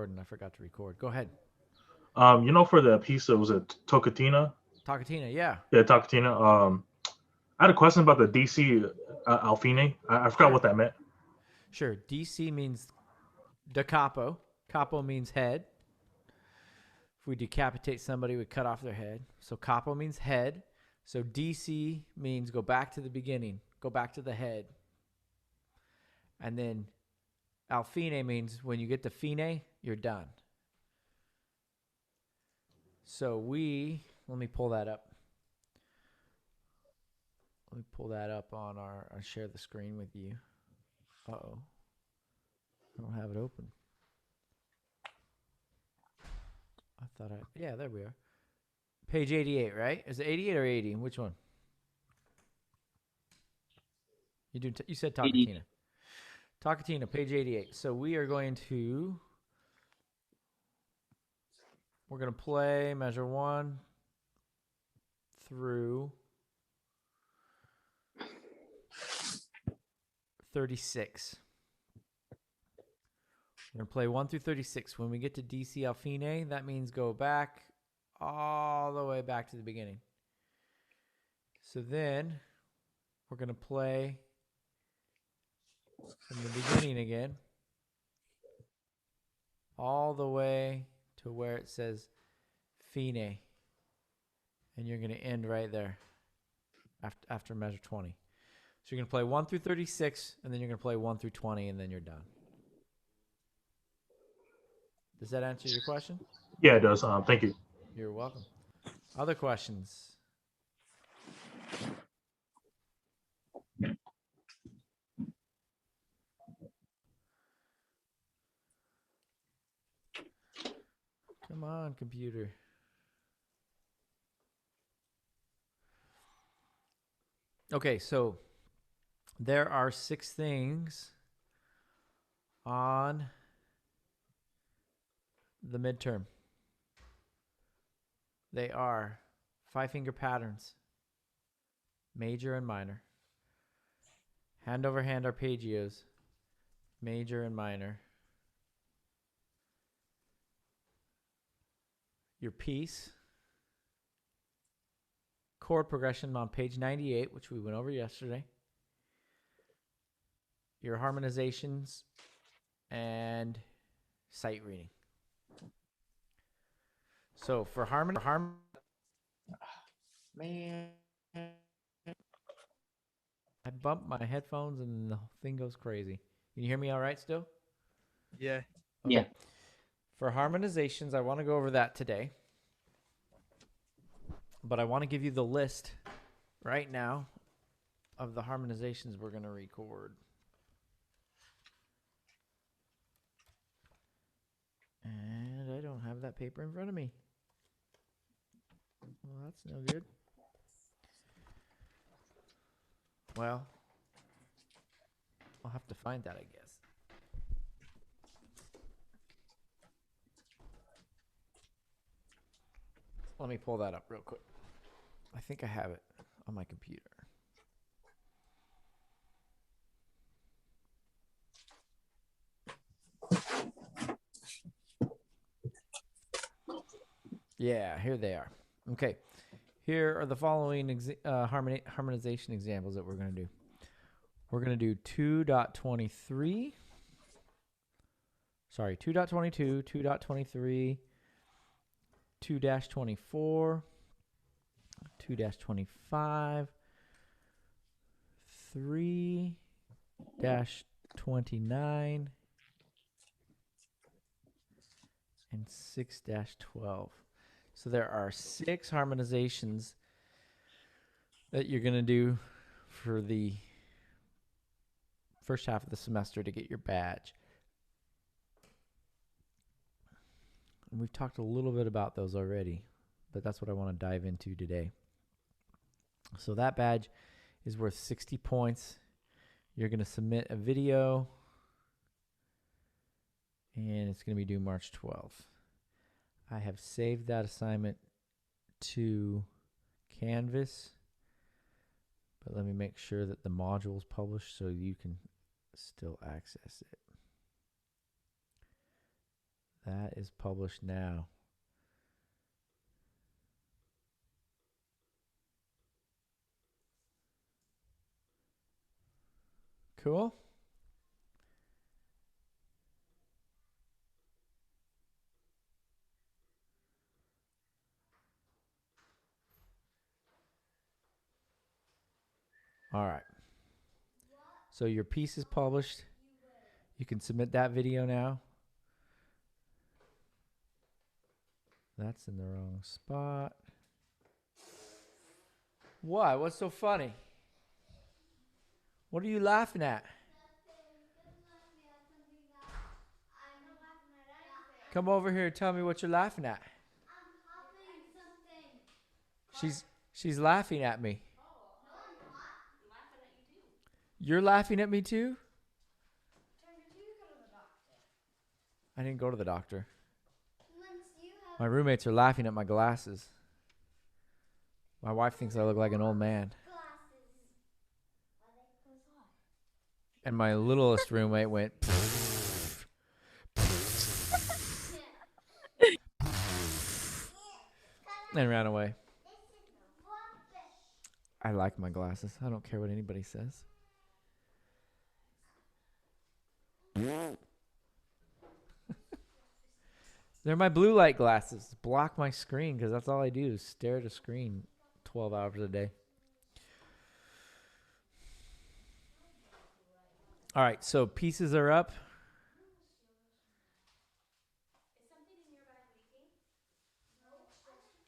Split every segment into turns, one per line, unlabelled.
And I forgot to record. Go ahead.
For the piece, was it Tocatina?
Talkatina, yeah.
Yeah, Tocatina. I had a question about the DC Alfine. I forgot
Sure.
what that meant.
Sure. DC means da capo. Capo means head. If we decapitate somebody, we cut off their head. So capo means head. So DC means go back to the beginning, go back to the head. And then alfine means when you get to fine, you're done. So let me pull that up. Let me pull that up on I'll share the screen with you. Uh-oh. I don't have it open. Yeah, there we are. Page 88, right? Is it 88 or 80? Which one? You said
80.
Talkatina. Talkatina, page 88. So we're going to play measure 1 through 36. We're going to play 1 through 36. When we get to DC Alfine, that means go back all the way back to the beginning. So then we're going to play from the beginning again, all the way to where it says fine. And you're going to end right there after measure 20. So you're going to play 1 through 36, and then you're going to play 1 through 20, and then you're done. Does that answer your question?
Yeah, it does. Thank you.
You're welcome. Other questions? Come on, computer. Okay, so there are 6 things on the midterm. They are 5-finger patterns, major and minor. Hand over hand arpeggios, major and minor. Your piece, chord progression on page 98, which we went over yesterday. Your harmonizations and sight reading. So for man, I bumped my headphones and the thing goes crazy. Can you hear me all right still?
Yeah.
Okay.
Yeah.
For harmonizations, I want to go over that today. But I want to give you the list right now of the harmonizations we're going to record. And I don't have that paper in front of me. Well, that's no good. Well, I'll have to find that, I guess. Let me pull that up real quick. I think I have it on my computer. Yeah, here they are. Okay. Here are the following harmonization examples that we're going to do. We're going to do 2.23. Sorry, 2.22, 2.23, 2-24, 2-25, 3-29, and 6-12. So there are 6 harmonizations that you're going to do for the first half of the semester to get your badge. And we've talked a little bit about those already, but that's what I want to dive into today. So that badge is worth 60 points. You're going to submit a video, and it's going to be due March 12th. I have saved that assignment to Canvas, but let me make sure that the module is published so you can still access it. That is published now. Cool. All right. So your piece is published. You can submit that video now. That's in the wrong spot. What? What's so funny? What are you laughing at? Come over here and tell me what you're laughing at.
I'm copying something.
She's laughing at me.
No, I'm not. I'm laughing at you too.
You're laughing at me too?
Turn, did you go to the doctor?
I didn't go to the doctor.
Once you have
My roommates are laughing at my glasses. My wife thinks I look like an old man.
glasses. Why they close off?
And my littlest roommate went and ran away. I like my glasses. I don't care what anybody says. They're my blue light glasses. Block my screen because that's all I do is stare at a screen 12 hours a day. All right, so pieces are up.
Is something in your bag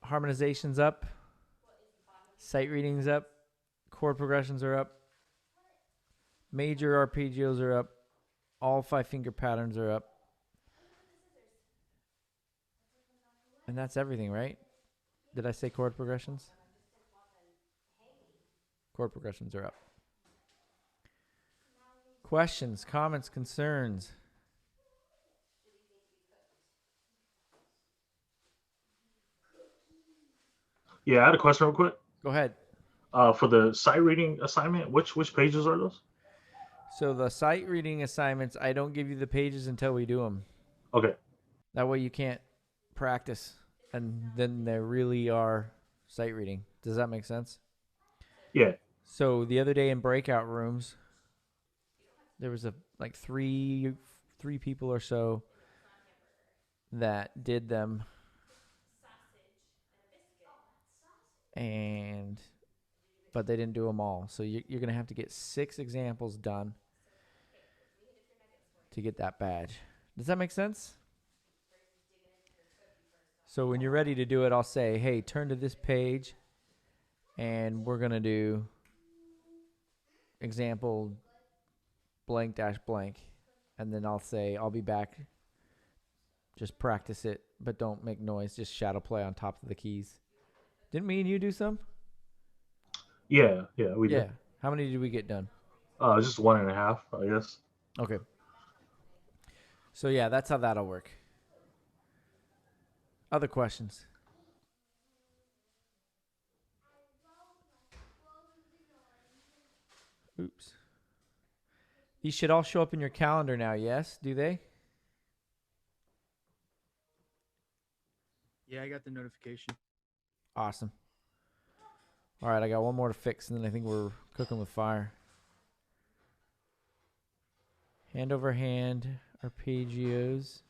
leaking?
Harmonization's up. Sight reading's up. Chord progressions are up. Major arpeggios are up. All 5-finger patterns are up. And that's everything, right? Did I say chord progressions? Chord progressions are up. Questions, comments, concerns?
Yeah, I had a question real quick.
Go ahead.
For the sight reading assignment, which pages are those?
So the sight reading assignments, I don't give you the pages until we do them.
Okay.
That way you can't practice, and then they really are sight reading. Does that make sense?
Yeah.
So the other day in breakout rooms, there was like three people or so that did them, but they didn't do them all. So you're gonna have to get 6 examples done to get that badge. Does that make sense? So when you're ready to do it, I'll say, hey, turn to this page, and we're going to do example blank dash blank. And then I'll say, I'll be back. Just practice it, but don't make noise. Just shadow play on top of the keys. Didn't me and you do some?
Yeah, we
Yeah.
did.
How many did we get done?
Just 1.5, I guess.
Okay. So yeah, that's how that'll work. Other questions? Oops. These should all show up in your calendar now, yes? Do they?
Yeah, I got the notification.
Awesome. All right, I got one more to fix, and then I think we're cooking with fire. Hand over hand, arpeggios,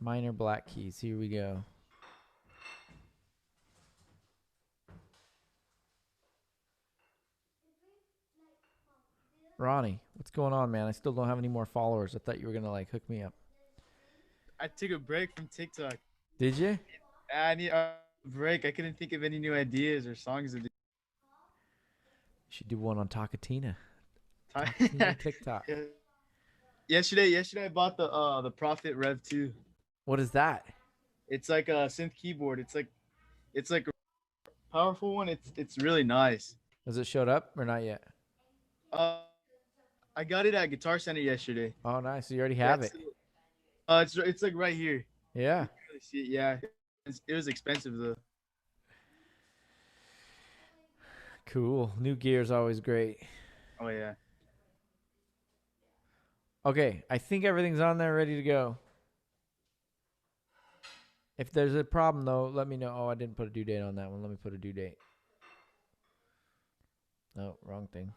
minor black keys. Here we go. Ronnie, what's going on, man? I still don't have any more followers. I thought you were going to like hook me up.
I took a break from TikTok.
Did you?
I need a break. I couldn't think of any new ideas or songs to do.
You should do one on Takatina.
Ti-
Takatina TikTok.
Yeah. Yesterday I bought the Prophet Rev 2.
What is that?
It's like a synth keyboard. It's like a powerful one. It's really nice.
Has it showed up or not yet?
I got it at Guitar Center yesterday.
Oh, nice. So you already have it.
It's like right here.
Yeah.
You can really see it. Yeah. It was expensive though.
Cool. New gear is always great.
Oh yeah.
Okay, I think everything's on there ready to go. If there's a problem, though, let me know. Oh, I didn't put a due date on that one. Let me put a due date. No, wrong thing.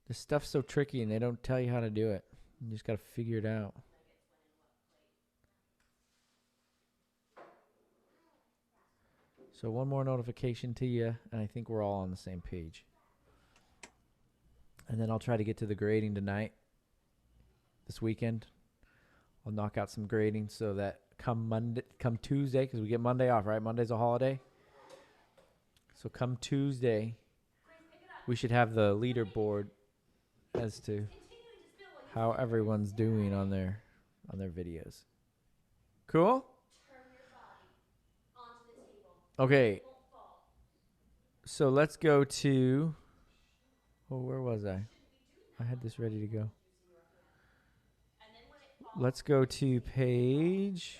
This stuff's so tricky, and they don't tell you how to do it. You just got to figure it out. So one more notification to you, and I think we're all on the same page. And then I'll try to get to the grading tonight, this weekend. I'll knock out some grading so that come Tuesday, because we get Monday off, right? Monday's a holiday. So come Tuesday, we should have the leaderboard as to how everyone's doing on their videos. Cool? Okay. So let's go to, oh, where was I? I had this ready to go. Let's go to page.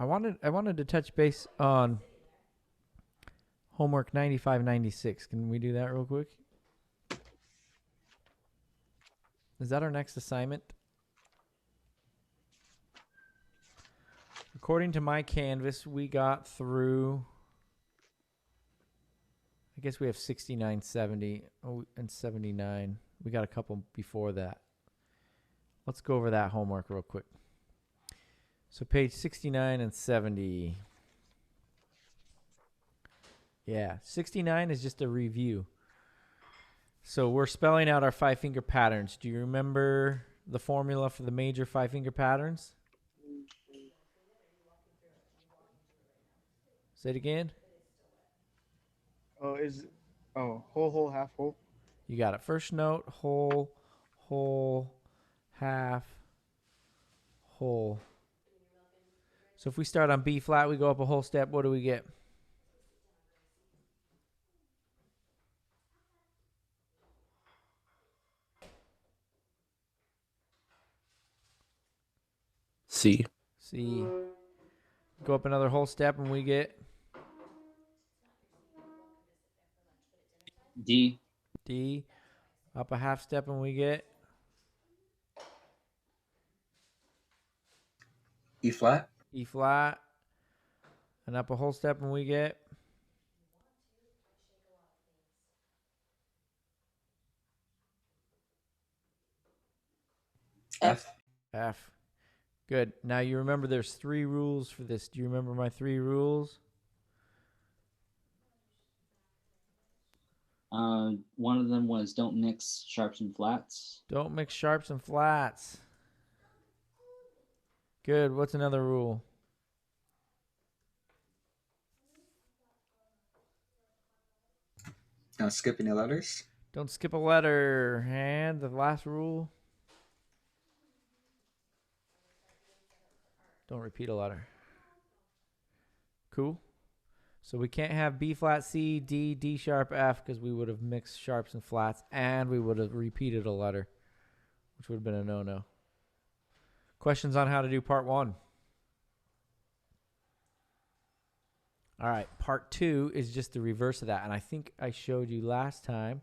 I wanted to touch base on homework 95-96. Can we do that real quick? Is that our next assignment? According to my Canvas, we got through, I guess we have 69, 70, and 79. We got a couple before that. Let's go over that homework real quick. So page 69 and 70. Yeah, 69 is just a review. So we're spelling out our 5-finger patterns. Do you remember the formula for the major 5-finger patterns? Say it again.
Whole, half, whole.
You got it. First note, whole, whole, half, whole. So if we start on B flat, we go up a whole step. What do we get?
C.
C. Go up another whole step and we get
D.
D. Up a half step and we get
E flat.
E flat. And up a whole step and we get
F.
F. Good. Now you remember there's 3 rules for this. Do you remember my 3 rules?
One of them was don't mix sharps and flats.
Don't mix sharps and flats. Good. What's another rule?
Don't skip any letters.
Don't skip a letter. And the last rule? Don't repeat a letter. Cool. So we can't have B flat, C, D, D sharp, F because we would have mixed sharps and flats and we would have repeated a letter, which would have been a no-no. Questions on how to do part 1? All right, part 2 is just the reverse of that. And I think I showed you last time.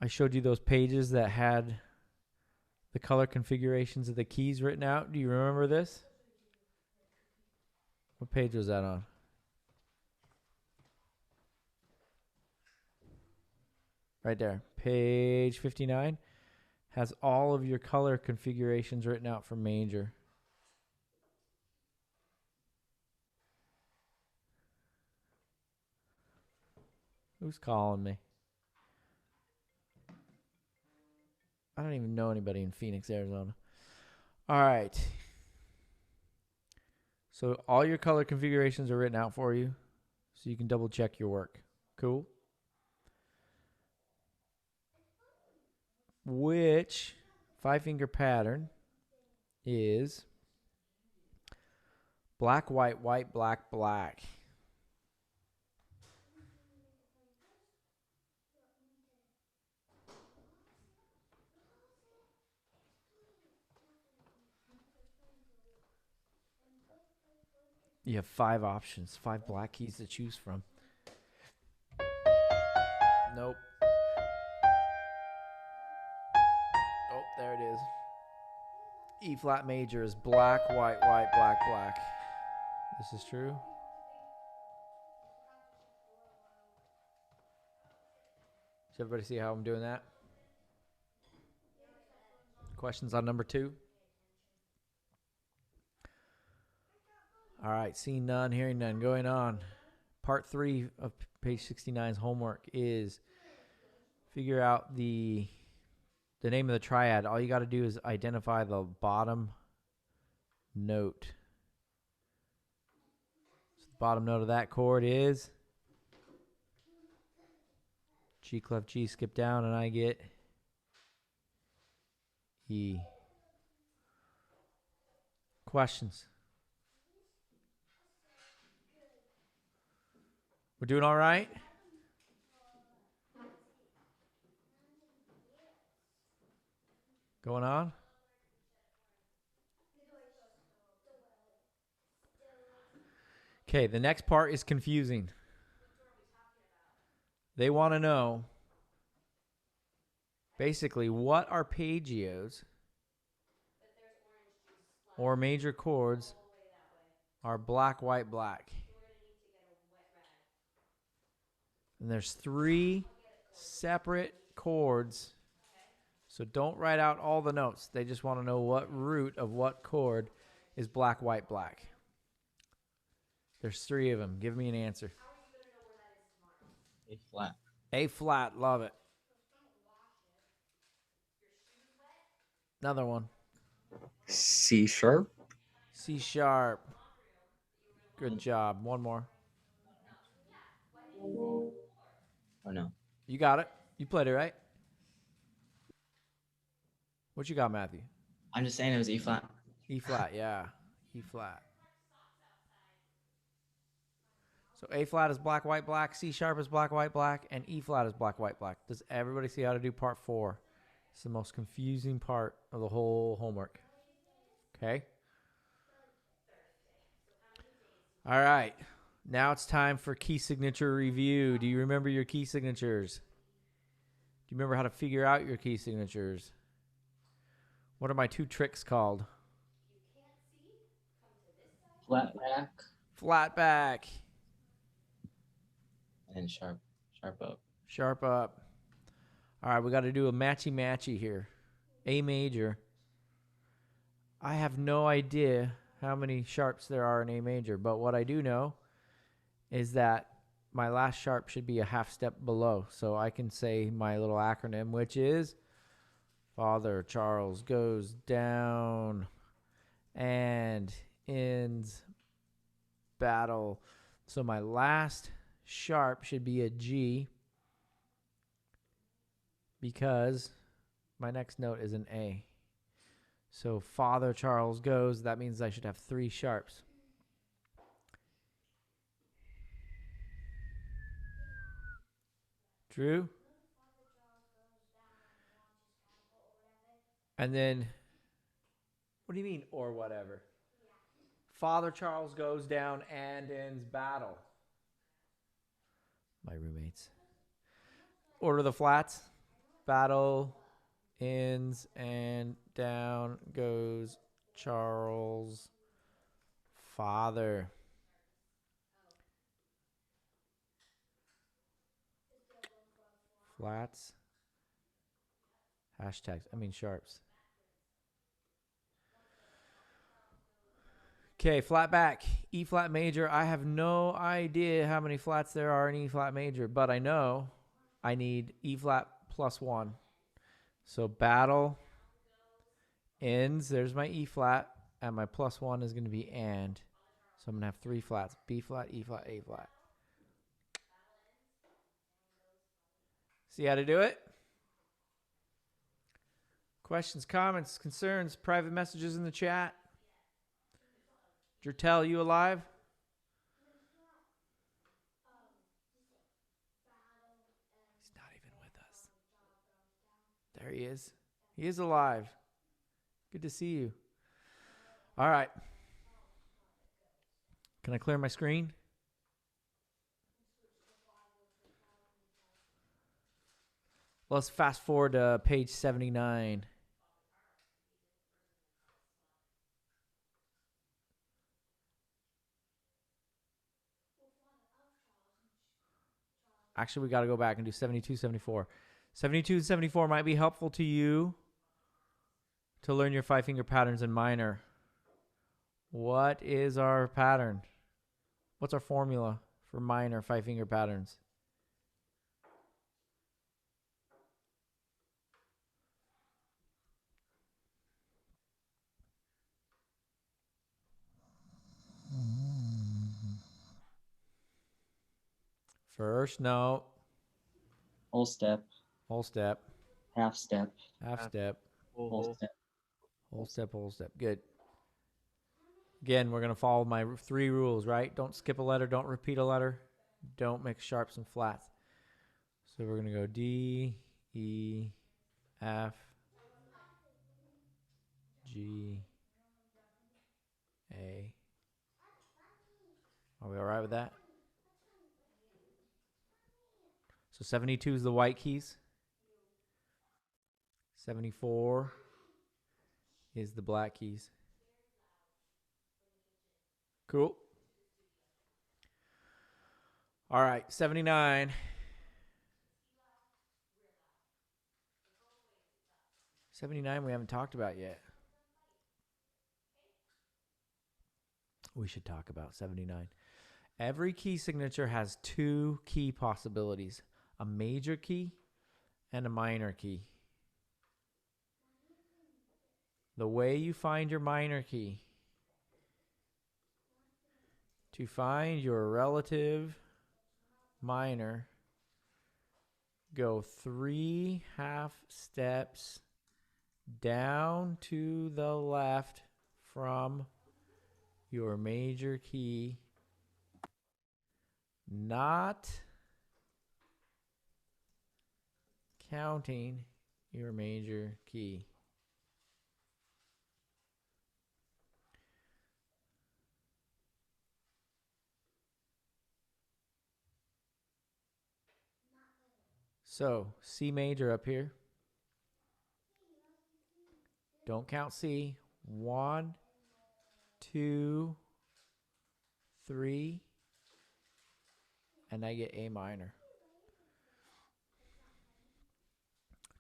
I showed you those pages that had the color configurations of the keys written out. Do you remember this? What page was that on? Right there. Page 59 has all of your color configurations written out for major. Who's calling me? I don't even know anybody in Phoenix, Arizona. All right. So all your color configurations are written out for you so you can double check your work. Cool. Which 5-finger pattern is black, white, white, black, black? You have 5 options, 5 black keys to choose from. Nope. There it is. E flat major is black, white, white, black, black. This is true. Does everybody see how I'm doing that? Questions on number 2? All right, seeing none, hearing none, going on. Part 3 of page 69's homework is figure out the name of the triad. All you got to do is identify the bottom note. So the bottom note of that chord is G clef G, skip down, and I get E. Questions? We're doing all right? Going on? Okay, the next part is confusing. They want to know basically what arpeggios or major chords are black, white, black. And there's 3 separate chords. So don't write out all the notes. They just want to know what root of what chord is black, white, black. There's 3 of them. Give me an answer.
A flat.
A flat, love it. Another one.
C sharp.
C sharp. Good job. One more.
Oh no.
You got it. You played it, right? What you got, Matthew?
I'm just saying it was E flat.
E flat, yeah. E flat. So A flat is black, white, black. C sharp is black, white, black. And E flat is black, white, black. Does everybody see how to do part 4? It's the most confusing part of the whole homework. Okay? All right. Now it's time for key signature review. Do you remember your key signatures? Do you remember how to figure out your key signatures? What are my 2 tricks called?
Flat back
Flat back.
and sharp up.
Sharp up. All right, we got to do a matchy-matchy here. A major. I have no idea how many sharps there are in A major, but what I do know is that my last sharp should be a half step below. So I can say my little acronym, which is Father Charles goes down and ends battle. So my last sharp should be a G because my next note is an A. So Father Charles goes, that means I should have 3 sharps. True? And then, what do you mean, or whatever? Father Charles goes down and ends battle. My roommates. Order the flats. Battle ends and down goes Charles' father. Flats. Hashtags. I mean sharps. Okay, flat back. E flat major. I have no idea how many flats there are in E flat major, but I know I need E flat plus 1. So battle ends. There's my E flat, and my plus 1 is going to be and. So I'm going to have 3 flats. B flat, E flat, A flat. See how to do it? Questions, comments, concerns, private messages in the chat. Jertel, you alive? He's not even with us. There he is. He is alive. Good to see you. All right. Can I clear my screen? Let's fast forward to page 79. Actually, we got to go back and do 72, 74. 72 and 74 might be helpful to you to learn your 5-finger patterns in minor. What is our pattern? What's our formula for minor 5-finger patterns? First note,
Whole step,
whole step,
half step,
half step,
whole step.
whole step, whole step. Good. Again, we're going to follow my 3 rules, right? Don't skip a letter. Don't repeat a letter. Don't mix sharps and flats. So we're going to go D, E, F, G, A. Are we all right with that? So 72 is the white keys. 74 is the black keys. Cool. All right, 79. 79 we haven't talked about yet. We should talk about 79. Every key signature has 2 key possibilities, a major key and a minor key. The way you find your minor key, to find your relative minor, go 3 half steps down to the left from your major key, not counting your major key. So C major up here. Don't count C. 1, 2, 3, and I get A minor.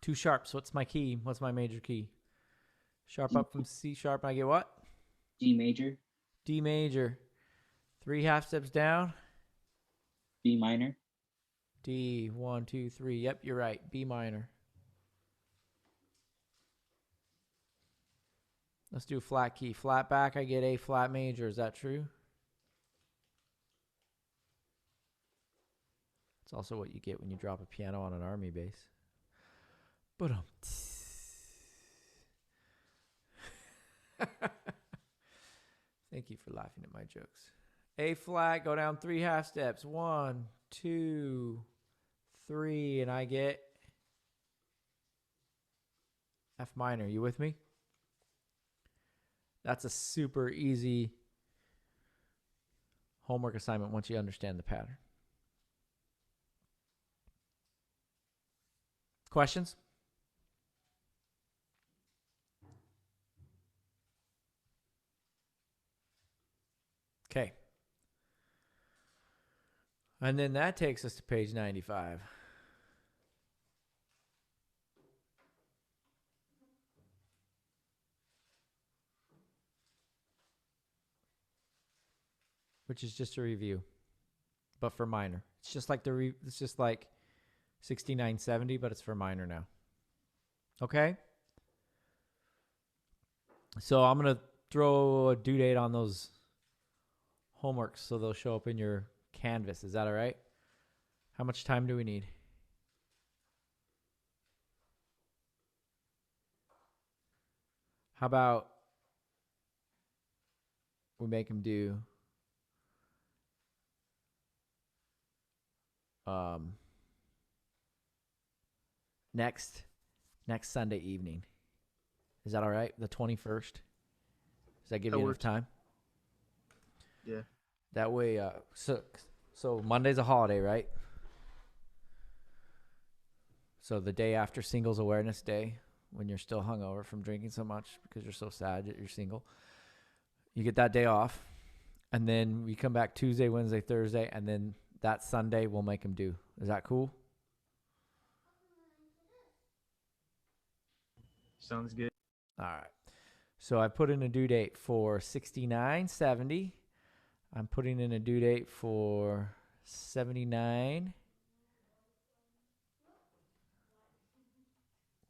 2 sharps. What's my key? What's my major key? Sharp up from C sharp. I get what?
D major,
D major. 3 half steps down.
B minor,
D. 1, 2, 3. Yep, you're right. B minor. Let's do flat key. Flat back, I get A flat major. Is that true? It's also what you get when you drop a piano on an army base. But thank you for laughing at my jokes. A flat, go down 3 half steps. 1, 2, 3, and I get F minor. You with me? That's a super easy homework assignment once you understand the pattern. Questions? Okay. And then that takes us to page 95. Which is just a review, but for minor. It's just like it's just like 6970, but it's for minor now. Okay? So I'm going to throw a due date on those homeworks so they'll show up in your Canvas. Is that all right? How much time do we need? How about we make them do next Sunday evening? Is that all right? The 21st? Does that give you enough time?
Yeah.
That way, so Monday's a holiday, right? So the day after Singles Awareness Day, when you're still hungover from drinking so much because you're so sad that you're single, you get that day off, and then we come back Tuesday, Wednesday, Thursday, and then that Sunday we'll make them do. Is that cool?
Sounds good.
All right. So I put in a due date for 69.70. I'm putting in a due date for 79.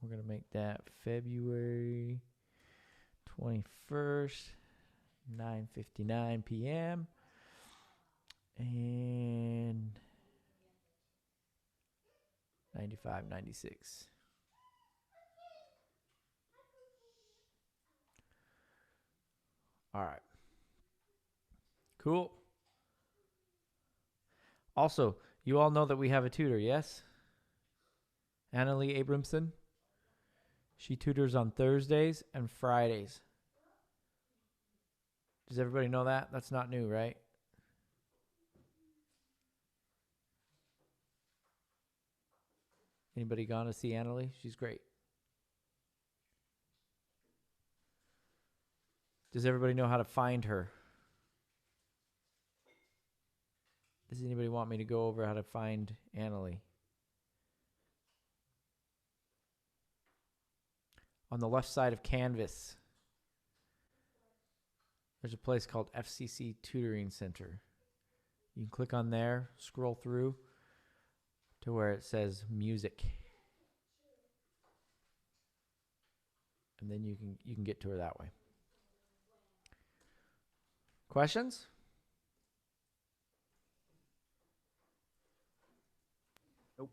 We're going to make that February 21st, 9:59 p.m. And 95.96. All right. Cool. Also, you all know that we have a tutor, yes? Annalie Abramson. She tutors on Thursdays and Fridays. Does everybody know that? That's not new, right? Anybody gone to see Annalie? She's great. Does everybody know how to find her? Does anybody want me to go over how to find Annalie? On the left side of Canvas, there's a place called FCC Tutoring Center. You can click on there, scroll through to where it says music. And then you can get to her that way. Questions?
Nope.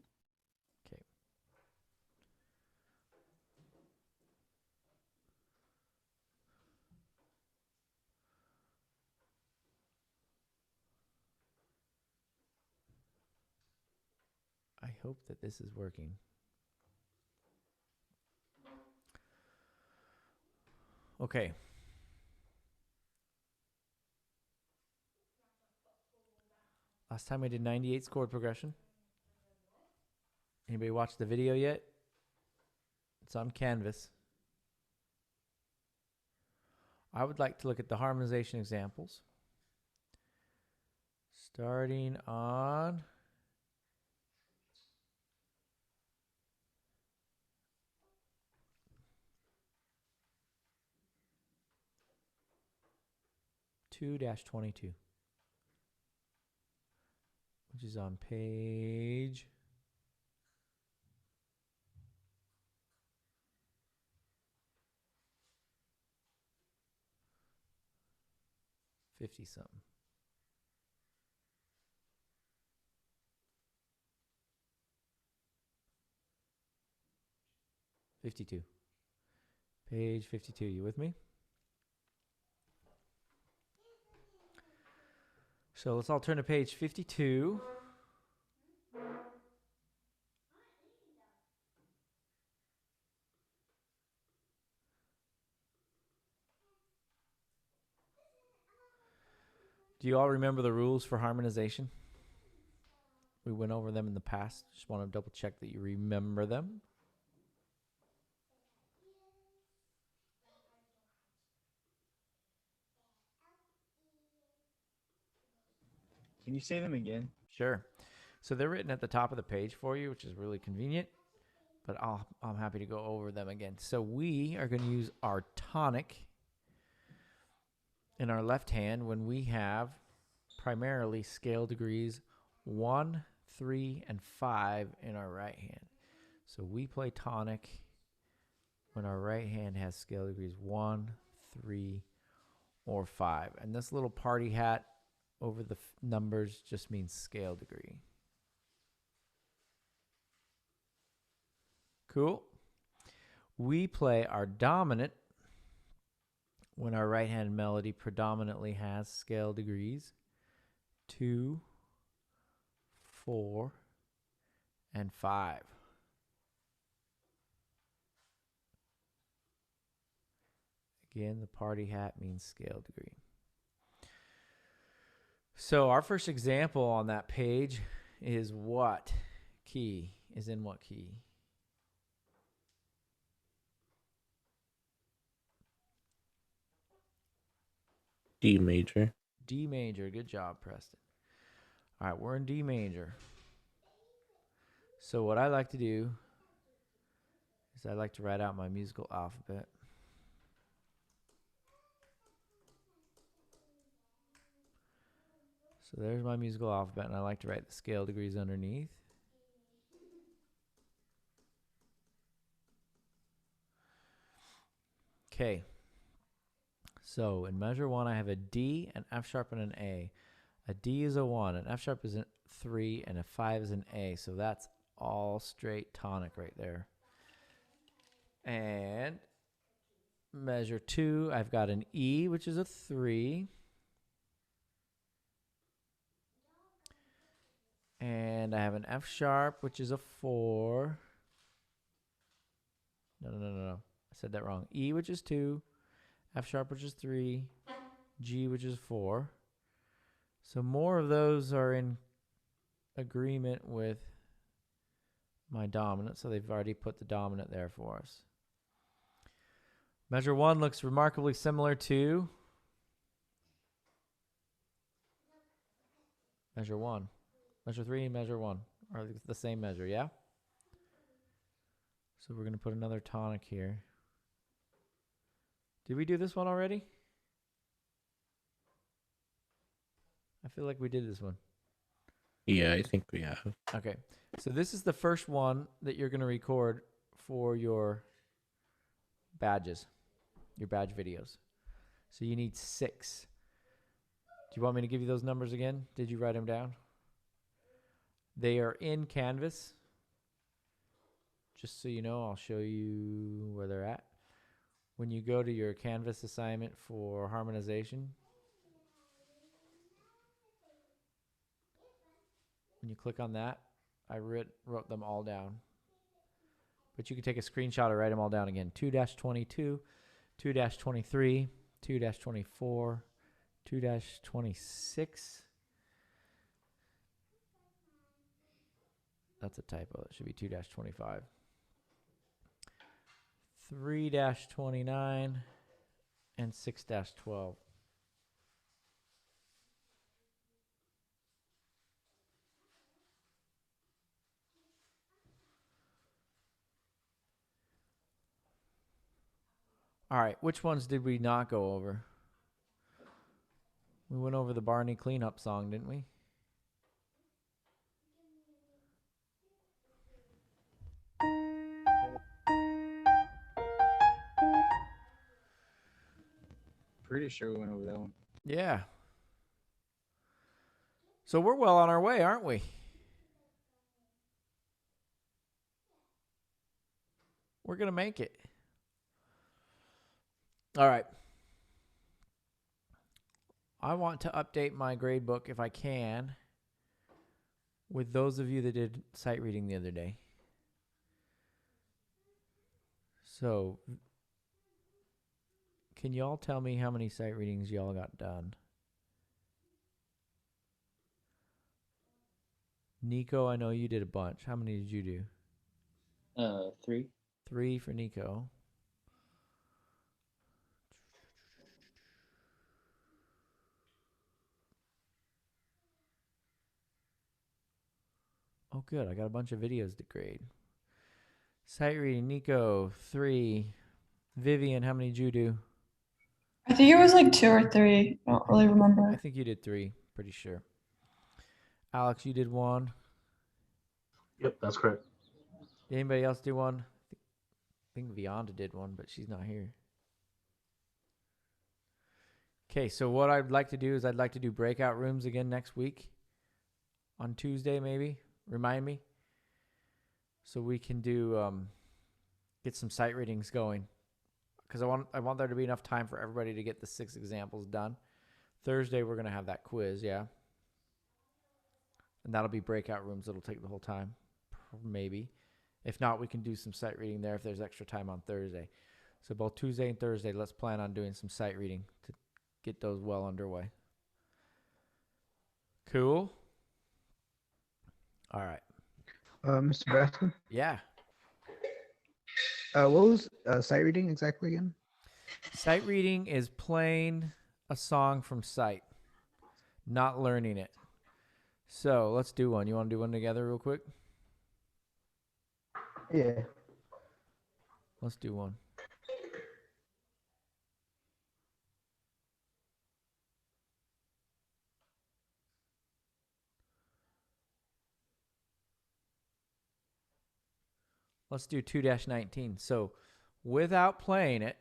Okay. I hope that this is working. Okay. Last time I did 98 chord progression. Anybody watch the video yet? It's on Canvas. I would like to look at the harmonization examples. Starting on (2-22), which is on page 50 something. (52). Page 52. You with me? So let's all turn to page 52. Do you all remember the rules for harmonization? We went over them in the past. Just want to double check that you remember them.
Can you say them again?
Sure. So they're written at the top of the page for you, which is really convenient, but I'm happy to go over them again. So we are going to use our tonic in our left hand when we have primarily scale degrees 1, 3, and 5 in our right hand. So we play tonic when our right hand has scale degrees 1, 3, or 5. And this little party hat over the numbers just means scale degree. Cool. We play our dominant when our right hand melody predominantly has scale degrees 2, 4, and 5. Again, the party hat means scale degree. So our first example on that page is what key? Is in what key?
D major.
D major. Good job, Preston. All right, we're in D major. So what I like to do is I like to write out my musical alphabet. So there's my musical alphabet, and I like to write the scale degrees underneath. Okay. So in measure 1, I have a D, an F sharp, and an A. A D is a 1, an F sharp is a 3, and a 5 is an A. So that's all straight tonic right there. And measure 2, I've got an E, which is a 3. And I have an F sharp, which is a 4. No. I said that wrong. E, which is 2. F sharp, which is 3. G, which is 4. So more of those are in agreement with my dominant. So they've already put the dominant there for us. Measure 1 looks remarkably similar to measure 1. Measure 3 and measure 1 are the same measure, yeah? So we're going to put another tonic here. Did we do this one already? I feel like we did this one.
Yeah, I think we have.
Okay. So this is the first one that you're going to record for your badges, your badge videos. So you need 6. Do you want me to give you those numbers again? Did you write them down? They are in Canvas. Just so you know, I'll show you where they're at. When you go to your Canvas assignment for harmonization, when you click on that, I wrote them all down. But you can take a screenshot or write them all down again. 2-22, 2-23, 2-24, 2-26. That's a typo. It should be 2-25. 3-29 and 6-12. All right, which ones did we not go over? We went over the Barney cleanup song, didn't we?
Pretty sure we went over that one.
Yeah. So we're well on our way, aren't we? We're going to make it. All right. I want to update my grade book if I can with those of you that did sight reading the other day. So, can y'all tell me how many sight readings y'all got done? Nico, I know you did a bunch. How many did you do?
3.
3 for Nico. Oh, good. I got a bunch of videos to grade. Sight reading, Nico, 3. Vivian, how many did you do?
I think it was like 2 or 3. I don't really
I
remember.
think you did 3, pretty sure. Alex, you did 1.
Yep, that's correct.
Did anybody else do 1? I think Vianda did 1, but she's not here. Okay, so what I'd like to do is I'd like to do breakout rooms again next week. On Tuesday, maybe. Remind me. So we can do get some sight readings going. Because I want there to be enough time for everybody to get the 6 examples done. Thursday we're gonna have that quiz, yeah. And that'll be breakout rooms. It'll take the whole time, maybe. If not, we can do some sight reading there if there's extra time on Thursday. So both Tuesday and Thursday, let's plan on doing some sight reading to get those well underway. Cool. All right.
Mr. Baskin,
Yeah.
what was sight reading exactly again?
Sight reading is playing a song from sight, not learning it. So let's do one. You want to do one together real quick?
Yeah.
Let's do one. Let's do 2-19. So without playing it,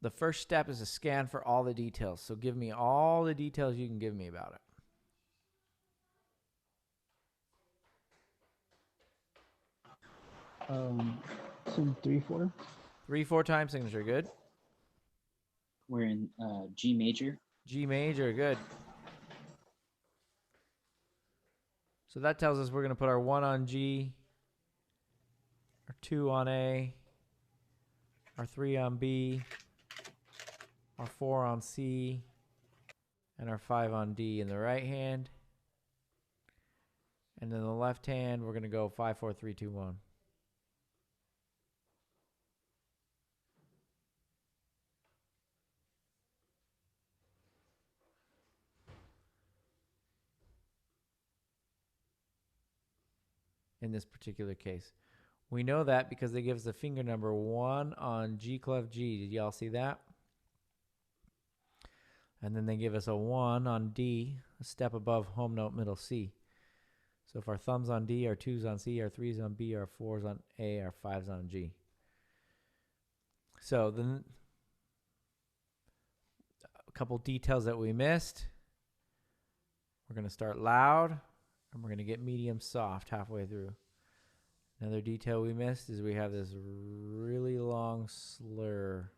the first step is to scan for all the details. So give me all the details you can give me about it.
Some 3/4.
3/4 time signature, good.
We're in G major.
G major, good. So that tells us we're going to put our 1 on G, our 2 on A, our 3 on B, our 4 on C, and our 5 on D in the right hand. And then the left hand, we're going to go 5, 4, 3, 2, 1. In this particular case, we know that because they give us a finger number 1 on G clef G. Did y'all see that? And then they give us a 1 on D, a step above home note middle C. So if our thumb's on D, our 2's on C, our 3's on B, our 4's on A, our 5's on G. So then a couple details that we missed. We're going to start loud, and we're going to get medium soft halfway through. Another detail we missed is we have this really long slur.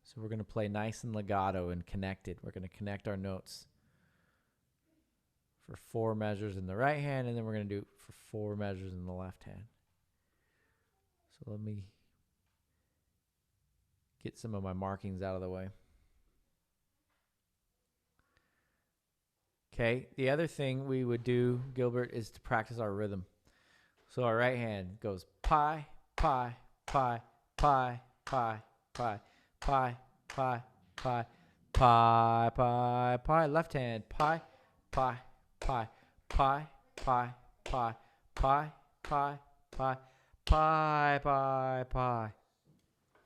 So we're going to play nice and legato and connected. We're going to connect our notes for 4 measures in the right hand, and then we're going to do it for 4 measures in the left hand. So let me get some of my markings out of the way. Okay, the other thing we would do, Gilbert, is to practice our rhythm. So our right hand goes pi, pi, pi, pi, pi, pi, pi, pi, pi, pi, pi, pi. Left hand, pi, pi, pi, pi, pi, pi, pi, pi, pi, pi, pi, pi.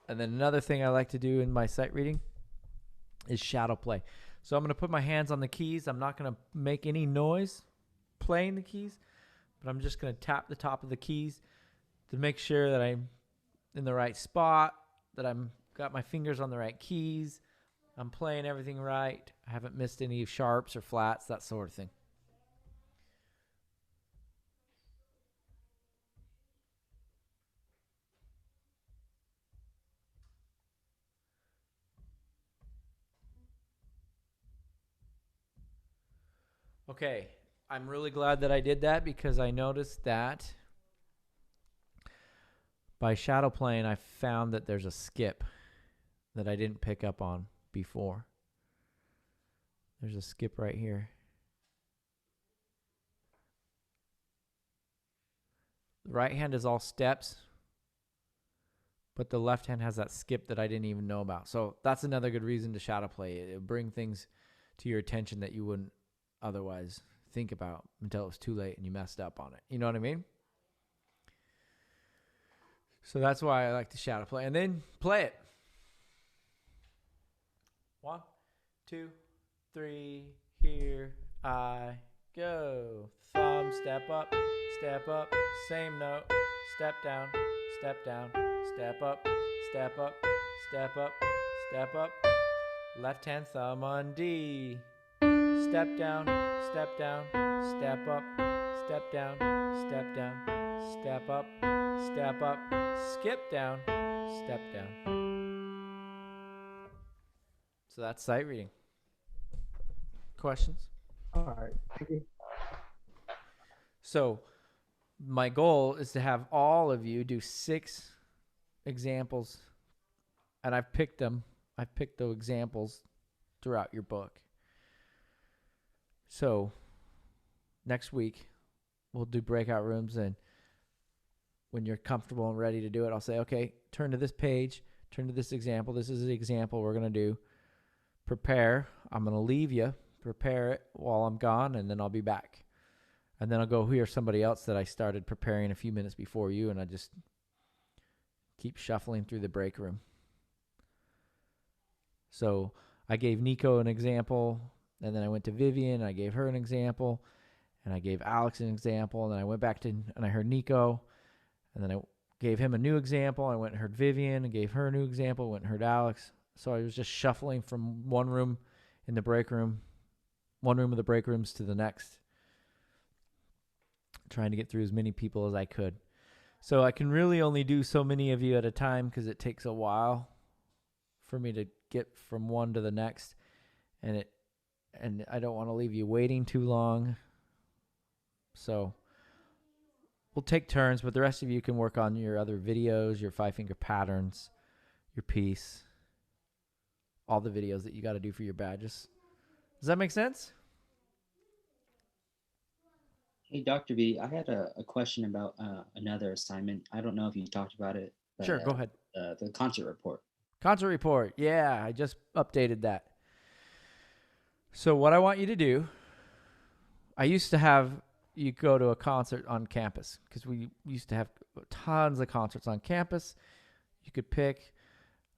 And then another thing I like to do in my sight reading is shadow play. So I'm going to put my hands on the keys. I'm not going to make any noise playing the keys, but I'm just going to tap the top of the keys to make sure that I'm in the right spot, that I'm got my fingers on the right keys, I'm playing everything right, I haven't missed any sharps or flats, that sort of thing. Okay, I'm really glad that I did that because I noticed that by shadow playing, I found that there's a skip that I didn't pick up on before. There's a skip right here. The right hand is all steps, but the left hand has that skip that I didn't even know about. So that's another good reason to shadow play. It'll bring things to your attention that you wouldn't otherwise think about until it was too late and you messed up on it. You know what I mean? So that's why I like to shadow play. And then play it. 1, 2, 3, here I go. Thumb, step up, same note, step down, step down, step up, step up, step up, step up. Left hand thumb on D. Step down, step down, step up, step down, step down, step up, step up, skip down, step down. So that's sight reading. Questions?
All right. Thank you.
So my goal is to have all of you do 6 examples, and I've picked them. I've picked those examples throughout your book. So next week we'll do breakout rooms, and when you're comfortable and ready to do it, I'll say, okay, turn to this page, turn to this example. This is the example we're going to do. Prepare. I'm going to leave you. Prepare it while I'm gone, and then I'll be back. And then I'll go hear somebody else that I started preparing a few minutes before you, and I just keep shuffling through the break room. So I gave Nico an example, and then I went to Vivian, and I gave her an example, and I gave Alex an example, and then I went back to, and I heard Nico, and then I gave him a new example. I went and heard Vivian and gave her a new example, went and heard Alex. So I was just shuffling from one room in the break room, one room of the break rooms to the next, trying to get through as many people as I could. So I can really only do so many of you at a time because it takes a while for me to get from one to the next, and I don't want to leave you waiting too long. So we'll take turns, but the rest of you can work on your other videos, your 5-finger patterns, your piece, all the videos that you got to do for your badges. Does that make sense?
Hey, Dr. B, I had a question about another assignment. I don't know if you talked about it. But,
Sure, go ahead.
The concert report.
Concert report. Yeah, I just updated that. So what I want you to do, I used to have you go to a concert on campus because we used to have tons of concerts on campus. You could pick.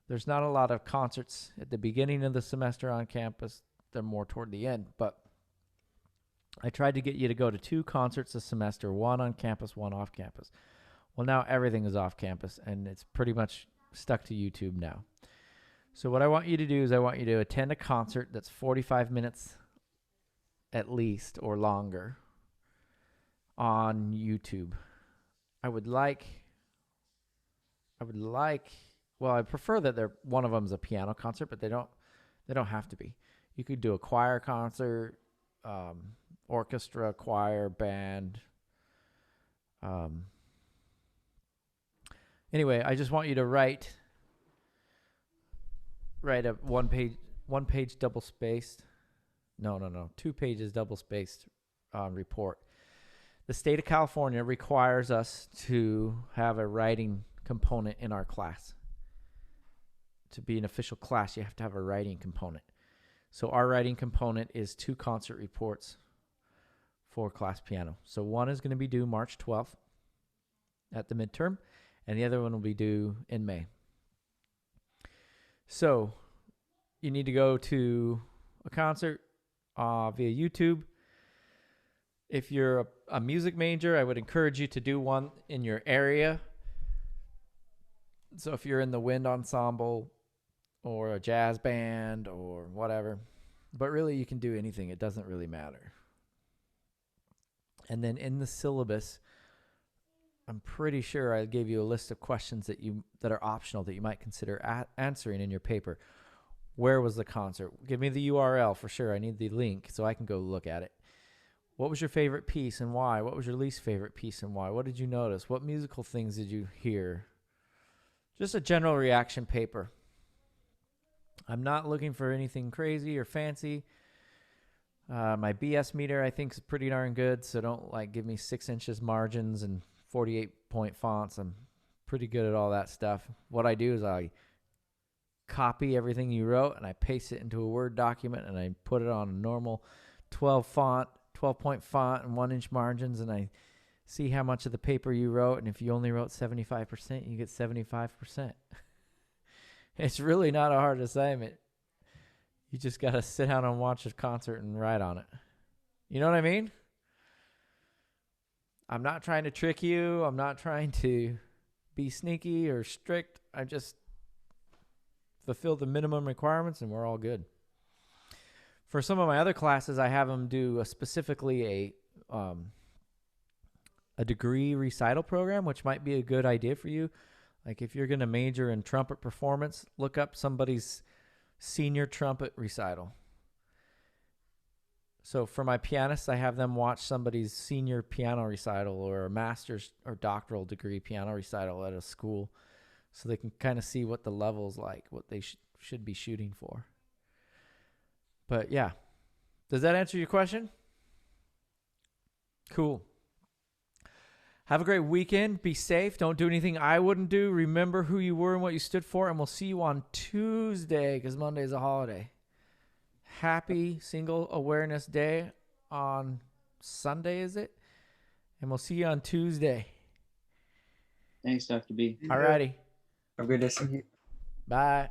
There's not a lot of concerts at the beginning of the semester on campus. They're more toward the end, but I tried to get you to go to 2 concerts a semester, one on campus, one off campus. Well, now everything is off campus, and it's pretty much stuck to YouTube now. So what I want you to do is I want you to attend a concert that's 45 minutes at least or longer on YouTube. I prefer that one of them's a piano concert, but they don't have to be. You could do a choir concert, orchestra, choir, band. Anyway, I just want you to write a one page double spaced. No, 2 pages double spaced report. The state of California requires us to have a writing component in our class. To be an official class, you have to have a writing component. So our writing component is 2 concert reports for class piano. So one is going to be due March 12th at the midterm, and the other one will be due in May. So you need to go to a concert via YouTube. If you're a music major, I would encourage you to do one in your area. So if you're in the wind ensemble or a jazz band or whatever, but really you can do anything. It doesn't really matter. And then in the syllabus, I'm pretty sure I gave you a list of questions that are optional that you might consider answering in your paper. Where was the concert? Give me the URL for sure. I need the link so I can go look at it. What was your favorite piece and why? What was your least favorite piece and why? What did you notice? What musical things did you hear? Just a general reaction paper. I'm not looking for anything crazy or fancy. My BS meter, I think, is pretty darn good, so don't give me 6 inches margins and 48-point fonts. I'm pretty good at all that stuff. What I do is I copy everything you wrote and I paste it into a Word document and I put it on a normal 12-point font and 1-inch margins, and I see how much of the paper you wrote, and if you only wrote 75%, you get 75%. It's really not a hard assignment. You just got to sit down and watch a concert and write on it. You know what I mean? I'm not trying to trick you. I'm not trying to be sneaky or strict. I just fulfill the minimum requirements and we're all good. For some of my other classes, I have them do specifically a degree recital program, which might be a good idea for you. Like if you're going to major in trumpet performance, look up somebody's senior trumpet recital. So for my pianists, I have them watch somebody's senior piano recital or a master's or doctoral degree piano recital at a school so they can kind of see what the level's like, what they should be shooting for. But yeah, does that answer your question? Cool. Have a great weekend. Be safe. Don't do anything I wouldn't do. Remember who you were and what you stood for, and we'll see you on Tuesday because Monday is a holiday. Happy Single Awareness Day on Sunday, is it? And we'll see you on Tuesday.
Thanks, Dr. B.
Alrighty.
Have a good day.
Thank you.
Bye.